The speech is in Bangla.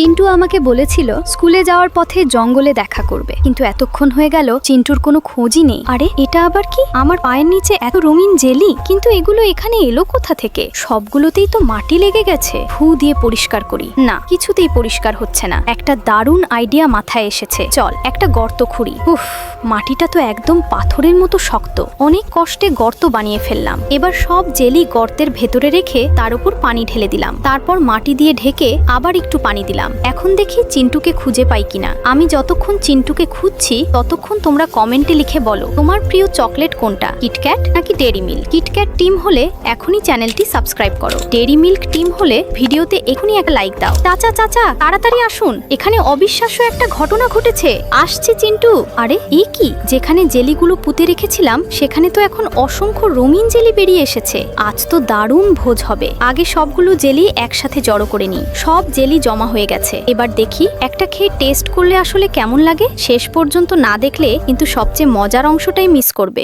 চিন্টু আমাকে বলেছিল স্কুলে যাওয়ার পথে জঙ্গলে দেখা করবে, কিন্তু এতক্ষণ হয়ে গেল চিন্টুর কোনো খোঁজই নেই। আরে এটা আবার কি? আমার পায়ের নিচে এত রঙিন জেলি, কিন্তু এগুলো এখানে এলো কোথা থেকে? সবগুলোতেই তো মাটি লেগে গেছে। ফু দিয়ে পরিষ্কার করি, না কিছুতেই পরিষ্কার হচ্ছে না। একটা দারুণ আইডিয়া মাথায় এসেছে, চল একটা গর্ত খুঁড়ি। উফ, মাটিটা তো একদম পাথরের মতো শক্ত। অনেক কষ্টে গর্ত বানিয়ে ফেললাম। এবার সব জেলি গর্তের ভেতরে রেখে তার উপর পানি ঢেলে দিলাম। তারপর মাটি দিয়ে ঢেকে আবার একটু পানি দিলাম। এখন দেখি চিন্টুকে খুঁজে পাই কিনা। আমি যতক্ষণ চিন্টুকে খুঁজছি ততক্ষণ তোমরা কমেন্টে লিখে বলো তোমার প্রিয় চকলেট কোনটা, কিটক্যাট নাকি ডেরি মিল্ক। কিটক্যাট টিম হলে এখনই চ্যানেলটি সাবস্ক্রাইব করো। ডেরি মিল্ক টিম হলে ভিডিওতে এখনই একটা লাইক দাও। চাচা চাচা তাড়াতাড়ি আসুন, এখানে অবিশ্বাস্য একটা ঘটনা ঘটেছে। আসছে চিন্টু। আরে এ কি? যেখানে জেলিগুলো পুঁতে রেখেছিলাম সেখানে তো এখন অসংখ্য রঙিন জেলি বেরিয়ে এসেছে। আজ তো দারুণ ভোজ হবে। আগে সবগুলো জেলি একসাথে জড়ো করে নিই। সব জেলি জমা হয়ে গেছে। এবার দেখি একটা খেয়ে টেস্ট করলে আসলে কেমন লাগে। শেষ পর্যন্ত না দেখলে কিন্তু সবচেয়ে মজার অংশটাই মিস করবে।